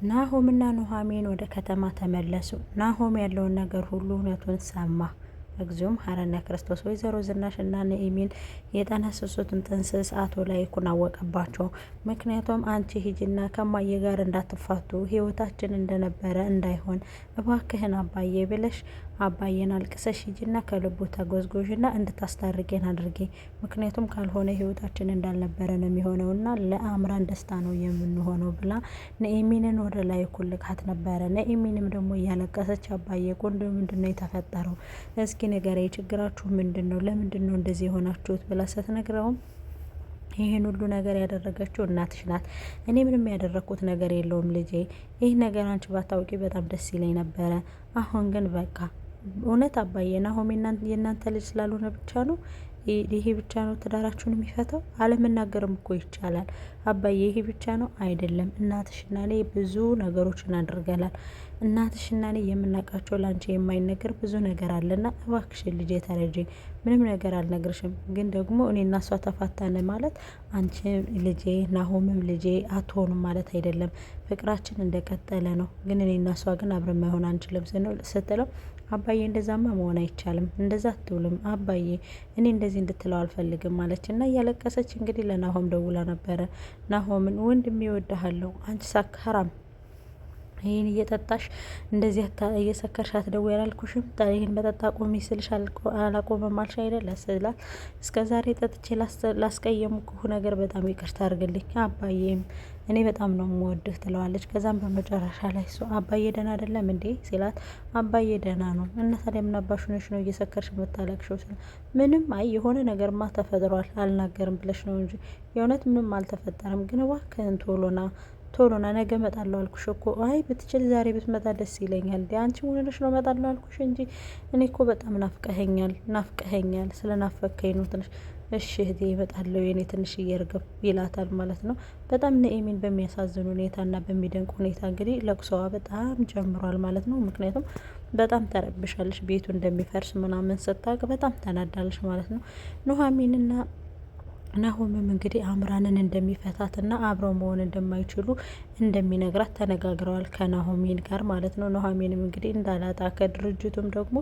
ናሆምና ኑሐሚን ወደ ከተማ ተመለሱ። ናሆም ያለውን ነገር ሁሉ እውነቱን ሰማ። እግዚኦም ሐረነ ክርስቶስ። ወይዘሮ ዝናሽ እና ኑሐሚን የጠነሰሱትን ጥንስስ አቶ ላይኩን አወቀባቸው። ምክንያቱም አንቺ ሂጂና ከማየ ጋር እንዳትፋቱ ህይወታችን እንደነበረ እንዳይሆን እባክህን አባዬ ብለሽ አባዬን አልቅሰሽ ሂጂና ከልቡ ተጎዝጎዥና እንድታስታርቄን አድርጌ። ምክንያቱም ካልሆነ ህይወታችን እንዳልነበረ ነው የሚሆነውና ለአምራን ደስታ ነው የምንሆነው ብላ ኑሐሚንን ወደ ላይኩ ልካት ነበረ። ኑሐሚንም ደግሞ እያለቀሰች አባዬ ቆንጆ ምንድነው የተፈጠረው? እስኪ ንገረኝ፣ ችግራችሁ ምንድነው? ለምንድነው እንደዚህ የሆናችሁት? ብላ ስትነግረውም ይህን ሁሉ ነገር ያደረገችው እናትሽ ናት። እኔ ምንም ያደረግኩት ነገር የለውም ልጄ። ይህ ነገር አንቺ ባታውቂ በጣም ደስ ይለኝ ነበረ። አሁን ግን በቃ እውነት አባዬ ናሆም የእናንተ ልጅ ስላልሆነ ብቻ ነው ይሄ ብቻ ነው ትዳራችሁን የሚፈታው? አለመናገርም እኮ ይቻላል አባዬ። ይሄ ብቻ ነው አይደለም። እናትሽና እኔ ብዙ ነገሮችን አድርገናል። እናትሽና እኔ የምናውቃቸው ላንቺ የማይነገር ብዙ ነገር አለና እባክሽን ልጄ ተረጂኝ። ምንም ነገር አልነግርሽም፣ ግን ደግሞ እኔ እና እሷ ተፋታን ማለት አንቺ ልጄ ናሆምም ልጄ አትሆኑም ማለት አይደለም። ፍቅራችን እንደቀጠለ ነው። ግን እኔ እና እሷ ግን አብረን መሆን አንችልም ስትለው አባዬ እንደዛማ መሆን አይቻልም፣ እንደዛ አትውልም አባዬ፣ እኔ እንደዚህ እንድትለው አልፈልግም ማለች እና እያለቀሰች እንግዲህ ለናሆም ደውላ ነበረ። ናሆምን ወንድሜ እወድሃለሁ፣ አንቺ ሳካራም ይህን እየጠጣሽ እንደዚህ እየሰከርሽ አትደውይ ያላልኩሽም? ይህን በጠጣ ቆሚ ስልሽ አላቆመም አልሽ አይደለ ስላት፣ እስከ ዛሬ ጠጥቼ ላስቀየምኩህ ነገር በጣም ይቅርታ አድርግልኝ አባዬም እኔ በጣም ነው የምወድህ ትለዋለች። ከዛም በመጨረሻ ላይ እሱ አባዬ ደህና አይደለም እንዴ ሲላት፣ አባዬ ደህና ነው። እና ታዲያ ምን አባሽ ሆነሽ ነው እየሰከርሽ የምታለቅሽው? ምንም አይ የሆነ ነገርማ ተፈጥሯል አልናገርም ብለሽ ነው እንጂ የእውነት ምንም አልተፈጠረም። ግን እባክህን ቶሎና ነገ እመጣለሁ አልኩሽ እኮ። አይ ብትችል ዛሬ ብትመጣ ደስ ይለኛል። እንዴ አንቺ ሆነሽ ነው እመጣለሁ አልኩሽ እንጂ እኔ እኮ በጣም ናፍቀኸኛል። ስለናፈከኝ ነው ትንሽ። እሺ እህቴ እመጣለሁ የኔ ትንሽ እየርገብ ይላታል ማለት ነው። በጣም ኑሐሚን በሚያሳዝን ሁኔታና በሚደንቅ ሁኔታ እንግዲህ ለቅሶዋ በጣም ጨምሯል ማለት ነው። ምክንያቱም በጣም ተረብሻለች። ቤቱ እንደሚፈርስ ምናምን ስታውቅ በጣም ተናዳለች ማለት ነው። ኑሐሚንና ናሆምም እንግዲህ አምራንን እንደሚፈታትና አብረው መሆን እንደማይችሉ እንደሚነግራት ተነጋግረዋል ከናሆሚን ጋር ማለት ነው። ኑሐሚንም እንግዲህ እንዳላጣ ከድርጅቱም ደግሞ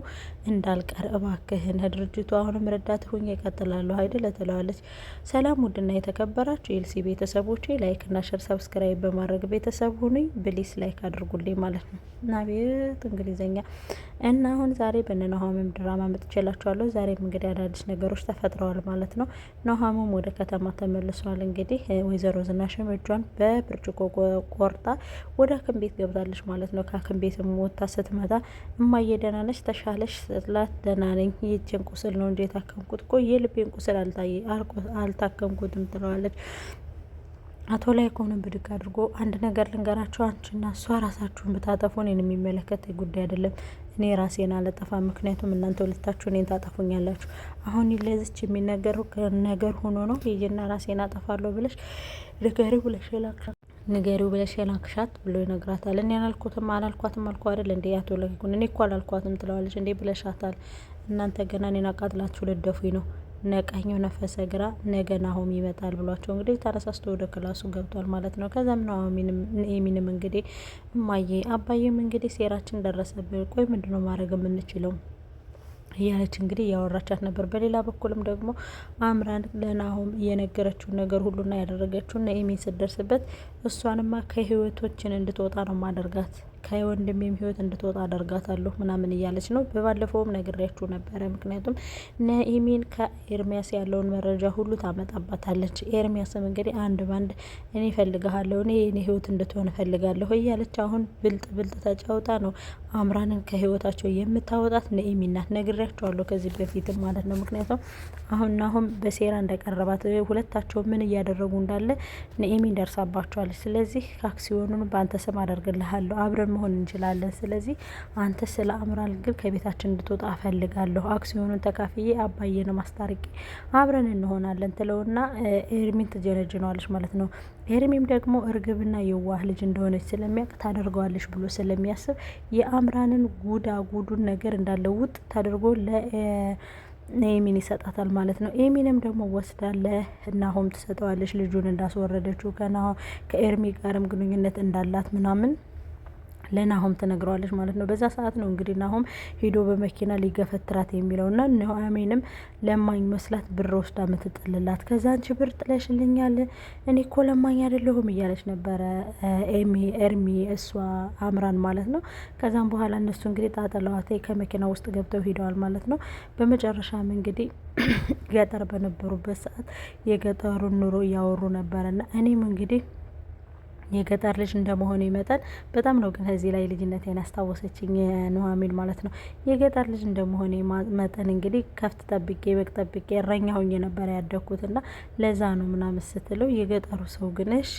እንዳልቀር እባክህን ድርጅቱ አሁንም ረዳት ሁኝ እቀጥላለሁ አይደል ትለዋለች። ሰላም ውድና የተከበራችሁ የኤልሲ ቤተሰቦች ላይክና ሸር ሰብስክራይብ በማድረግ ቤተሰብ ሁኑኝ። ብሊስ ላይክ አድርጉልኝ ማለት ነው። እና ቤት እንግሊዘኛ እና አሁን ዛሬ በኑሐሚን ድራማ መጥቼላችኋለሁ። ዛሬም እንግዲህ አዳዲስ ነገሮች ተፈጥረዋል ማለት ነው። ኑሐሚን ወደ ከተማ ተመልሷል። እንግዲህ ወይዘሮ ዝናሽም እጇን በብርጭቆ ቆርጣ ወደ ሐኪም ቤት ገብታለች ማለት ነው። ከሐኪም ቤት ወጥታ ስትመጣ እማዬ ደህና ነሽ ተሻለሽ ስትላት፣ ደህና ነኝ ይህችን ቁስል ነው እንጂ የታከምኩት እኮ የልቤን ቁስል አልታከምኩትም ትለዋለች። አቶ ላይኩንም ብድግ አድርጎ አንድ ነገር ልንገራችሁ፣ አንቺና እሷ ራሳችሁን ብታጠፉ እኔን የሚመለከት ጉዳይ አይደለም። እኔ ራሴን አለጠፋ፣ ምክንያቱም እናንተ ሁለታችሁ እኔን ታጠፉኛላችሁ። አሁን ለዚች የሚነገሩ ነገር ሆኖ ነው ሂጂና ራሴን አጠፋለሁ ብለሽ ንገሪው ብለሽ የላክሻት ብሎ ይነግራታል። እኔ አላልኳትም አልኩ አይደል እንዴ አቶ ላይኩን፣ እኔ እኮ አላልኳትም ትለዋለች። እንዴ ብለሻታል፣ እናንተ ገና እኔን አቃጥላችሁ ልደፉኝ ነው። ነቀኘው ነፈሰ ግራ፣ ነገ ናሆም ይመጣል ብሏቸው እንግዲህ ተነሳስቶ ወደ ክላሱ ገብቷል ማለት ነው። ከዛም ኑሐሚንም እንግዲህ እማዬ አባዬም እንግዲህ ሴራችን ደረሰብን፣ ቆይ ምንድነው ማድረግ የምንችለው እያለች እንግዲህ እያወራቻት ነበር። በሌላ በኩልም ደግሞ አምራን ለናሆም እየነገረችውን ነገር ሁሉና ያደረገችውን ኑሐሚን ስትደርስበት እሷንማ ከህይወቶችን እንድትወጣ ነው ማደርጋት፣ ከወንድሜም ህይወት እንድትወጣ አደርጋታለሁ ምናምን እያለች ነው። በባለፈውም ነግሬያችሁ ነበረ። ምክንያቱም ኑሐሚን ከኤርሚያስ ያለውን መረጃ ሁሉ ታመጣባታለች። ኤርሚያስም እንግዲህ አንድ ባንድ እኔ እፈልግሃለሁ፣ እኔ የኔ ህይወት እንድትሆን እፈልጋለሁ እያለች አሁን ብልጥ ተጫውታ ነው አምራንን ከህይወታቸው የምታወጣት ኑሐሚን ናት። ነግሬያችኋለሁ ከዚህ በፊትም ማለት ነው። ምክንያቱም አሁን በሴራ እንደቀረባት ሁለታቸው ምን እያደረጉ እንዳለ ኑሐሚን ደርሳባቸዋለች። ስለዚህ አክሲዮኑን በአንተ ስም አደርግልሃለሁ፣ አብረን መሆን እንችላለን። ስለዚህ አንተ ስለ አምራን ግን ከቤታችን እንድትወጣ እፈልጋለሁ። አክሲዮኑን ተካፍዬ አባዬን ማስታረቂ አብረን እንሆናለን ትለውና ኤርሚን ትጀነጅነዋለች ማለት ነው። ኤርሚም ደግሞ እርግብና የዋህ ልጅ እንደሆነች ስለሚያውቅ ታደርገዋለች ብሎ ስለሚያስብ የአምራንን ጉዱን ነገር እንዳለ ውጥ ታደርጎ ኤሚን ይሰጣታል ማለት ነው። ኤሚንም ደግሞ ወስዳለ ናሆም ትሰጠዋለች ልጁን እንዳስወረደችው ከኤርሚ ጋርም ግንኙነት እንዳላት ምናምን ለናሆም ትነግረዋለች ማለት ነው። በዛ ሰዓት ነው እንግዲህ ናሆም ሄዶ በመኪና ሊገፈትራት የሚለውና ኑሐሚንም ለማኝ መስላት ብር ወስዳ ምትጥልላት። ከዛ አንቺ ብር ጥለሽልኛል፣ እኔ እኮ ለማኝ አይደለሁም እያለች ነበረ ኤርሚ እሷ አምራን ማለት ነው። ከዛም በኋላ እነሱ እንግዲህ ጣጥለዋት ከመኪና ውስጥ ገብተው ሂደዋል ማለት ነው። በመጨረሻም እንግዲህ ገጠር በነበሩበት ሰዓት የገጠሩን ኑሮ እያወሩ ነበረና እኔም እንግዲህ የገጠር ልጅ እንደመሆኑ መጠን በጣም ነው ግን ከዚህ ላይ ልጅነቴን ያስታወሰችኝ ኑሐሚን ማለት ነው። የገጠር ልጅ እንደመሆኑ መጠን እንግዲህ ከፍት ጠብቄ በግ ጠብቄ እረኛ ሆኜ ነበር ያደግኩትና ለዛ ነው ምናምን ስትለው የገጠሩ ሰው ግን እሺ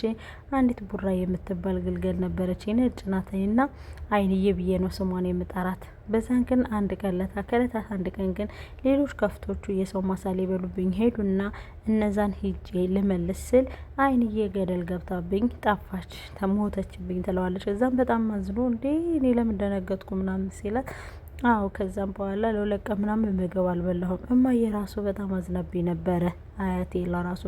አንዲት ቡራ የምትባል ግልገል ነበረች ነጭ ናትና አይንዬ ብዬ ነው ስሟን የምጠራት። በዛን ግን አንድ ቀን ከለታት አንድ ቀን ግን ሌሎች ከፍቶቹ የሰው ማሳ ሊበሉብኝ ሄዱና እነዛን ሂጄ ልመልስ ስል አይንዬ ገደል ገብታብኝ ጠፋች፣ ተሞተችብኝ ትለዋለች። ከዛም በጣም አዝኖ እንዴ እኔ ለምን ደነገጥኩ ምናምን ሲላት አዎ ከዛም በኋላ ለሁለት ቀን ምናምን ምግብ አልበላሁም። እማዬ ራሱ በጣም አዝናብኝ ነበረ፣ አያቴ ለራሱ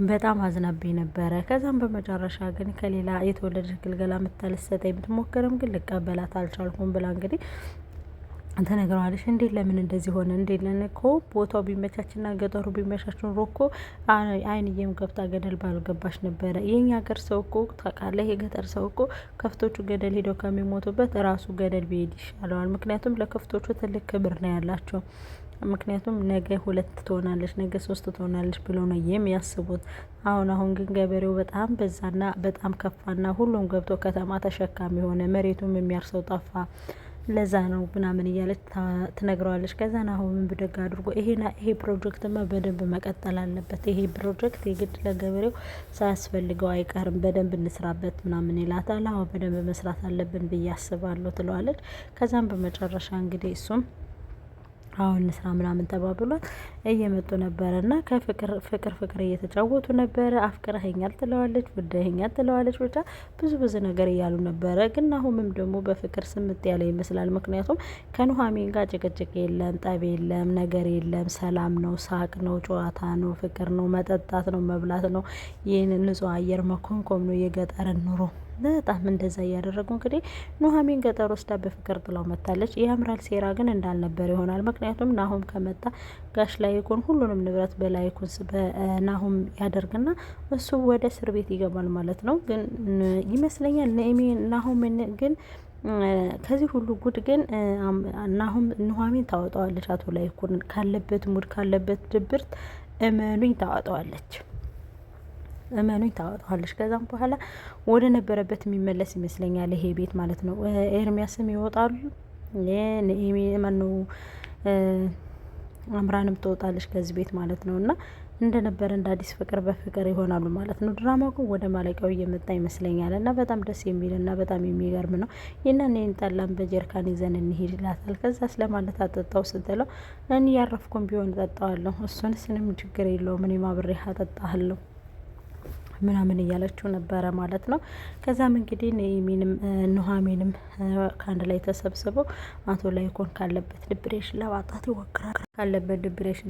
በጣም አዝናብኝ ነበረ። ከዛም በመጨረሻ ግን ከሌላ የተወለደች ግልገላ ምታልሰጠኝ ብትሞክርም ግን ልቀበላት አልቻልኩም ብላ እንግዲህ ተነግረዋለች። እንዴት ለምን እንደዚህ ሆነ? እንዴት ለነኮ ቦታው ቢመቻችና ገጠሩ ቢመቻች ኖሮ እኮ አይንዬም ገብታ ገደል ባልገባች ነበረ። የኛ ሀገር ሰው እኮ ታውቃለህ፣ የገጠር ሰው እኮ ከፍቶቹ ገደል ሄደው ከሚሞቱበት ራሱ ገደል ቢሄድ ይሻለዋል። ምክንያቱም ለከፍቶቹ ትልቅ ክብር ነው ያላቸው። ምክንያቱም ነገ 2 ትሆናለች፣ ነገ 3 ትሆናለች ብለው ነው የሚያስቡት። አሁን ግን ገበሬው በጣም በዛና በጣም ከፋና ሁሉም ገብቶ ከተማ ተሸካሚ ሆነ፣ መሬቱም የሚያርሰው ጠፋ። ለዛ ነው ምናምን እያለች ትነግረዋለች። ከዛ ናሆምን ብድግ አድርጎ ይሄ ፕሮጀክትማ በደንብ መቀጠል አለበት፣ ይሄ ፕሮጀክት የግድ ለገበሬው ሳያስፈልገው አይቀርም፣ በደንብ እንስራበት ምናምን ይላታል። አዎ በደንብ መስራት አለብን ብዬ አስባለሁ ትለዋለች። ከዛም በመጨረሻ እንግዲህ እሱም አሁን ስራ ምናምን ተባብሏል እየመጡ ነበረ እና ፍቅር እየተጫወቱ ነበረ። አፍቅረኸኛል ትለዋለች፣ ወደኸኛል ትለዋለች። ብቻ ብዙ ነገር እያሉ ነበረ። ግን ናሆምም ደግሞ በፍቅር ስምጥ ያለ ይመስላል። ምክንያቱም ከኑሐሚን ጋር ጭቅጭቅ የለም፣ ጠብ የለም፣ ነገር የለም። ሰላም ነው፣ ሳቅ ነው፣ ጨዋታ ነው፣ ፍቅር ነው፣ መጠጣት ነው፣ መብላት ነው። ይህን ንጹህ አየር መኮንኮም ነው የገጠርን ኑሮ። በጣም እንደዛ እያደረጉ እንግዲህ ኑሐሚን ገጠር ወስዳ በፍቅር ጥላው መታለች። የአምራል ሴራ ግን እንዳልነበር ይሆናል። ምክንያቱም ናሆም ከመጣ ጋሽ ላይኩን ሁሉንም ንብረት በላይኩን በናሆም ያደርግና እሱ ወደ እስር ቤት ይገባል ማለት ነው። ግን ይመስለኛል ናሆም ግን ከዚህ ሁሉ ጉድ ግን ኑሐሚን ታወጣዋለች። አቶ ላይኩን ካለበት ሙድ ካለበት ድብርት እመኑኝ ታወጣዋለች። ከዛም በኋላ ወደ ነበረበት የሚመለስ ይመስለኛል ይሄ ቤት ማለት ነው። ኤርሚያስም ይወጣሉ፣ አምራንም ትወጣለች ከዚህ ቤት ማለት ነው። እና እንደነበረ እንደ አዲስ ፍቅር በፍቅር ይሆናሉ ማለት ነው። ድራማው ግን ወደ ማለቂያው እየመጣ ይመስለኛል እና በጣም ደስ የሚልና በጣም የሚገርም ነው። ይህንን ጠላም በጀርካን ይዘን እንሄድ ይላታል። ከዛ ስለማለት አጠጣው ስትለው እኔ ያረፍኩም ቢሆን እጠጣዋለሁ፣ እሱንስ ምንም ችግር የለውም፣ እኔ ማብሬ አጠጣለሁ ምናምን እያለችው ነበረ ማለት ነው። ከዛም እንግዲህ ኑሐሚንም ከአንድ ላይ ተሰብስበው አቶ ላይኩን ካለበት ዲፕሬሽን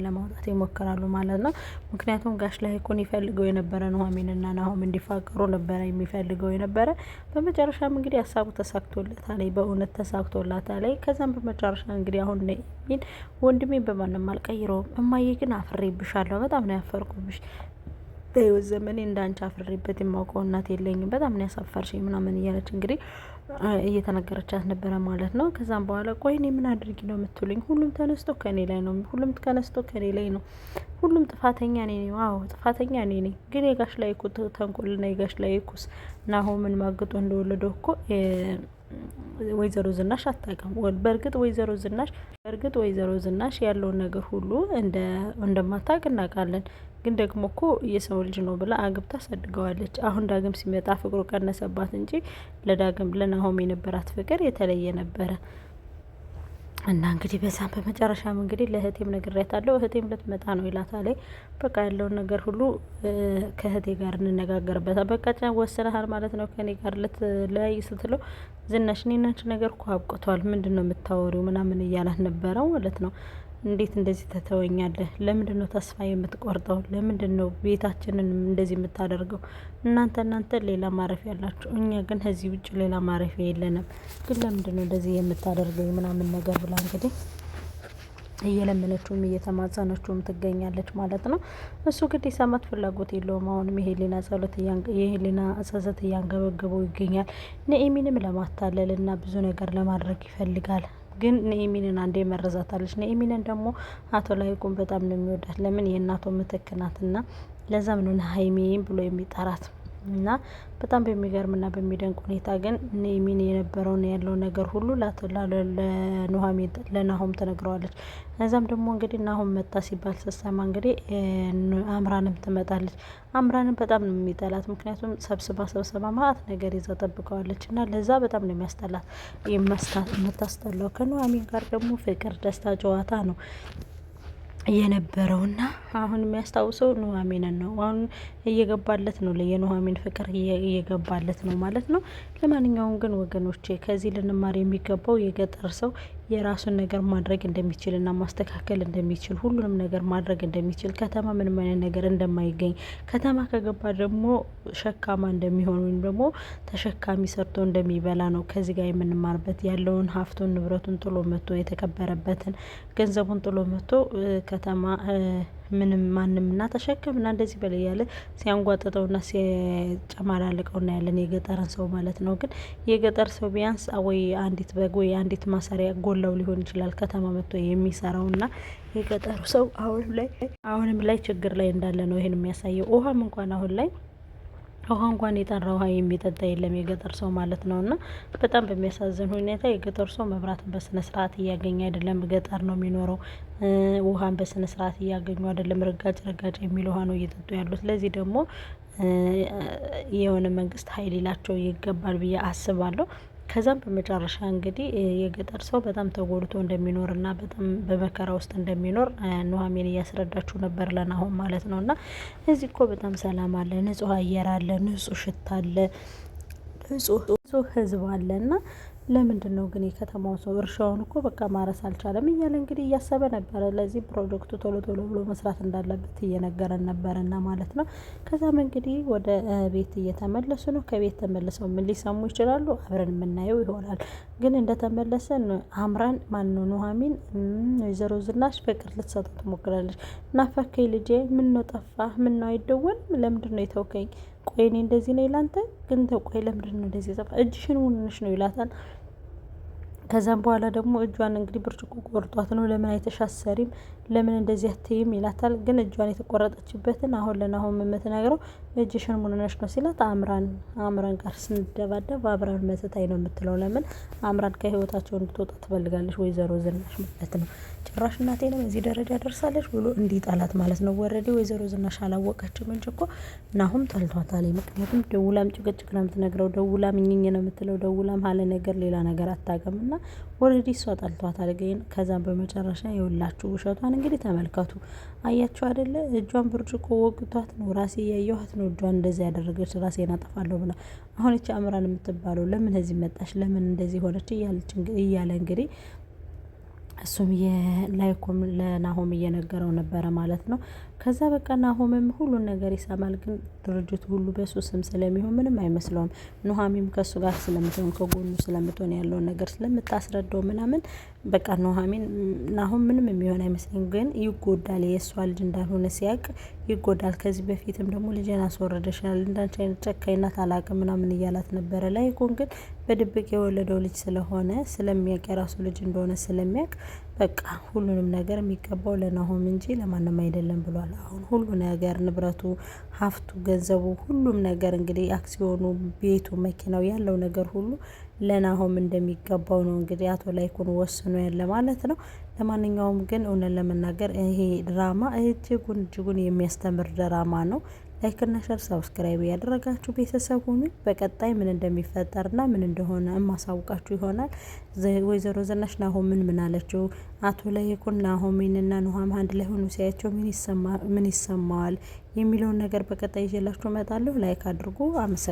ለማውጣት ይሞክራሉ ማለት ነው። ምክንያቱም ጋሽ ላይኩን ይፈልገው የነበረ ኑሐሚንና ናሆም እንዲፋቀሩ ነበረ የሚፈልገው የነበረ። በመጨረሻም እንግዲህ ሀሳቡ ተሳክቶለታል፣ በእውነት ተሳክቶላታል። ከዛም በመጨረሻ እንግዲህ አሁን ወንድሜ በማንም አልቀይረውም፣ እማዬ ግን አፍሬብሻለሁ፣ በጣም ነው ያፈርኩብሽ በህይወት ዘመኔ እንዳንቺ አፍሬበት የማውቀው እናት የለኝም፣ በጣም ነው ያሳፈርሽኝ ምናምን እያለች እንግዲህ እየተነገረቻት ነበረ ማለት ነው። ከዛም በኋላ ቆይ እኔ ምን አድርጊ ነው የምትሉኝ? ሁሉም ተነስቶ ከኔ ላይ ነው፣ ሁሉም ጥፋተኛ እኔ ነኝ። አዎ ጥፋተኛ እኔ ነኝ። ግን የጋሽ ላይ እኮ ተንኮልና የጋሽ ላይ እኮስ ናሆምን ማግጦ እንደወለደው እኮ ወይዘሮ ዝናሽ አታውቅም። በእርግጥ ወይዘሮ ዝናሽ ያለውን ነገር ሁሉ እንደማታውቅ እናውቃለን። ግን ደግሞ እኮ የሰው ልጅ ነው ብላ አግብታ ሰድገዋለች። አሁን ዳግም ሲመጣ ፍቅሩ ቀነሰባት እንጂ ለናሆም የነበራት ፍቅር የተለየ ነበረ። እና እንግዲህ በዛም በመጨረሻም እንግዲህ ለእህቴም ነግሬያታለሁ፣ እህቴም ልትመጣ ነው ይላታል። በቃ ያለውን ነገር ሁሉ ከእህቴ ጋር እንነጋገርበታል። በቃ ወስነሃል ማለት ነው ከኔ ጋር ልትለያይ ስትለው ዝናሽ እኔና አንቺ ነገር እኮ አብቅቷል፣ ምንድን ነው የምታወሪው ምናምን እያላት ነበረው ማለት ነው። እንዴት እንደዚህ ተተወኛለህ? ለምንድን ነው ተስፋ የምትቆርጠው? ለምንድን ነው ቤታችንን እንደዚህ የምታደርገው? እናንተ ሌላ ማረፊያ ያላችሁ፣ እኛ ግን ከዚህ ውጭ ሌላ ማረፊያ የለንም። ግን ለምንድን ነው እንደዚህ የምታደርገው ምናምን ነገር ብላ እንግዲህ እየለመነችውም እየተማጸነችውም ትገኛለች ማለት ነው። እሱ ግን ሊሰማት ፍላጎት የለውም። አሁንም የሄሊና ጸሎት የሄሊና ጸጸት እያንገበገበው ይገኛል። ኑኤሚንም ለማታለል እና ብዙ ነገር ለማድረግ ይፈልጋል። ግን ኑኤሚንን አንዴ መረዛታለች። ኑኤሚንን ደግሞ አቶ ላይኩን በጣም ነው የሚወዳት። ለምን የእናቱ ምትክ ናትና፣ ለዛም ነው ሀይሚም ብሎ የሚጠራት እና በጣም በሚገርምና በሚደንቅ ሁኔታ ግን ኑኤሚን የነበረውን ያለው ነገር ሁሉ ለናሆም ትነግረዋለች። እዛም ደግሞ እንግዲህ ናሆም መጣ ሲባል ስትሰማ እንግዲህ አምራንም ትመጣለች። አምራንም በጣም ነው የሚጠላት። ምክንያቱም ሰብስባ ማአት ነገር ይዛ ጠብቀዋለች እና ለዛ በጣም ነው የሚያስጠላት የምታስጠላው። ከኑሐሚን ጋር ደግሞ ፍቅር፣ ደስታ፣ ጨዋታ ነው የነበረውና አሁን የሚያስታውሰው ኑሐሚንን ነው። አሁን እየገባለት ነው፣ የኑሐሚን ፍቅር እየገባለት ነው ማለት ነው። ለማንኛውም ግን ወገኖቼ ከዚህ ልንማር የሚገባው የገጠር ሰው የራሱን ነገር ማድረግ እንደሚችልና ማስተካከል እንደሚችል፣ ሁሉንም ነገር ማድረግ እንደሚችል፣ ከተማ ምንም አይነት ነገር እንደማይገኝ፣ ከተማ ከገባ ደግሞ ሸካማ እንደሚሆን ወይም ደግሞ ተሸካሚ ሰርቶ እንደሚበላ ነው ከዚህ ጋር የምንማርበት። ያለውን ሀብቱን ንብረቱን ጥሎ መጥቶ የተከበረበትን ገንዘቡን ጥሎ መጥቶ ከተማ ምንም ማንምና ተሸከምና እንደዚህ በላይ ያለ ሲያንጓጥጠውና ሲጨማላለቀው እናያለን፣ የገጠርን ሰው ማለት ነው። ግን የገጠር ሰው ቢያንስ ወይ አንዲት በግ ወይ አንዲት ማሰሪያ ጎላው ሊሆን ይችላል ከተማ መጥቶ የሚሰራውና የገጠሩ ሰው አሁንም ላይ ችግር ላይ እንዳለ ነው ይሄን የሚያሳየው። ውሃም እንኳን አሁን ላይ ውሃ እንኳን የጠራ ውሃ የሚጠጣ የለም የገጠር ሰው ማለት ነው። እና በጣም በሚያሳዝን ሁኔታ የገጠር ሰው መብራትን በስነ ስርዓት እያገኘ አይደለም። ገጠር ነው የሚኖረው። ውሃን በስነ ስርዓት እያገኙ አይደለም። ረጋጭ የሚል ውሃ ነው እየጠጡ ያሉት። ለዚህ ደግሞ የሆነ መንግስት ኃይል ሊላቸው ይገባል ብዬ አስባለሁ። ከዛም በመጨረሻ እንግዲህ የገጠር ሰው በጣም ተጎድቶ እንደሚኖርና በጣም በመከራ ውስጥ እንደሚኖር ኑሐሚን እያስረዳችሁ ነበር ለናሆም ማለት ነው። እና እዚህ እኮ በጣም ሰላም አለ፣ ንጹህ አየር አለ፣ ንጹህ ሽታ አለ፣ ንጹህ ህዝብ አለ እና ለምንድን ነው ግን የከተማው ሰው እርሻውን እኮ በቃ ማረስ አልቻለም እያለ እንግዲህ እያሰበ ነበረ። ለዚህ ፕሮጀክቱ ቶሎ ብሎ መስራት እንዳለበት እየነገረን ነበረና ማለት ነው። ከዛም እንግዲህ ወደ ቤት እየተመለሱ ነው። ከቤት ተመልሰው ምን ሊሰሙ ይችላሉ? አብረን የምናየው ይሆናል። ግን እንደተመለሰን አምራን ማነው ኑሐሚን ወይዘሮ ዝናሽ ፍቅር ልትሰጠው ትሞክራለች። ናፈከኝ ልጄ፣ ምን ነው ጠፋህ? ምን ነው አይደወልም? ለምንድን ነው የተውከኝ? ቆይ እኔ እንደዚህ ነው ይላንተ ግን ቆይ ለምንድን ነው እንደዚህ ጠፋ? እጅሽን ውንሽ ነው ይላታል። ከዛም በኋላ ደግሞ እጇን እንግዲህ ብርጭቆ ቆርጧት ነው። ለምን አይተሻሰሪም? ለምን እንደዚህ አትይም ይላታል። ግን እጇን የተቆረጠችበትን አሁን ለናሆም የምትነግረው እጅሽን ሙሉነሽ ነው ሲላት አምራን ጋር ስንደባደብ አብራን መተታይ ነው የምትለው። ለምን አምራን ከህይወታቸው እንድትወጣ ትፈልጋለች ወይዘሮ ዝናሽ ማለት ነው። ጭራሽ እናቴንም እዚህ ደረጃ ደርሳለች ብሎ እንዲጣላት ማለት ነው። ወረዴ ወይዘሮ ዝናሽ አላወቀችም እንጂ እኮ ናሆም ጠልቷታል። ምክንያቱም ደውላም ጭቅጭቅ ነው የምትነግረው፣ ደውላም እኝኝ ነው የምትለው፣ ደውላም ሀለ ነገር ሌላ ነገር አታውቅም። እና ወረዴ እሷ ጠልቷታል። ግን ከዛም በመጨረሻ የውላችሁ ውሸቷን እንግዲህ ተመልከቱ። አያችሁ አይደለ? እጇን ብርጭቆ ወግቷት ነው። ራሴ እያየኋት ነው እጇን እንደዚህ ያደረገች ራሴን አጠፋለሁ ብላ። አሁን እቺ አምራን የምትባለው ለምን እዚህ መጣች? ለምን እንደዚህ ሆነች? እያለ እንግዲህ እሱም ላይኩም ለናሆም እየነገረው ነበረ ማለት ነው። ከዛ በቃ ናሆምም ሁሉን ነገር ይሰማል። ግን ድርጅቱ ሁሉ በሱ ስም ስለሚሆን ምንም አይመስለውም። ኑሐሚንም ከሱ ጋር ስለምትሆን ከጎኑ ስለምትሆን ያለውን ነገር ስለምታስረዳው ምናምን በቃ ናሆም ምንም የሚሆን አይመስለኝ። ግን ይጎዳል። የእሷ ልጅ እንዳልሆነ ሲያውቅ ይጎዳል። ከዚህ በፊትም ደግሞ ልጄን አስወረደሻል፣ እንዳንቺ አይነት ጨካኝ ናት አላውቅም ምናምን እያላት ነበረ። ላይኩን ግን በድብቅ የወለደው ልጅ ስለሆነ ስለሚያውቅ የራሱ ልጅ እንደሆነ ስለሚያውቅ በቃ ሁሉንም ነገር የሚገባው ለናሆም እንጂ ለማንም አይደለም ብሏል። አሁን ሁሉ ነገር ንብረቱ፣ ሀብቱ፣ ገንዘቡ፣ ሁሉም ነገር እንግዲህ አክሲዮኑ፣ ቤቱ፣ መኪናው ያለው ነገር ሁሉ ለናሆም እንደሚገባው ነው እንግዲህ አቶ ላይኩን ወስኖ ያለ ማለት ነው። ለማንኛውም ግን እውነት ለመናገር ይሄ ድራማ እጅጉን የሚያስተምር ድራማ ነው። ላይክና ሸር ሰብስክራይብ ያደረጋችሁ ቤተሰብ ሁኑ። በቀጣይ ምን እንደሚፈጠርና ምን እንደሆነ የማሳውቃችሁ ይሆናል። ወይዘሮ ዝናሽ ናሆም ምን አለችው? አቶ ላይኩን ናሆምንና ኑሐሚን አንድ ላይ ሆኑ ሲያቸው ምን ይሰማዋል የሚለውን ነገር በቀጣይ ይዤላችሁ እመጣለሁ። ላይክ አድርጉ። አመሰግናለሁ።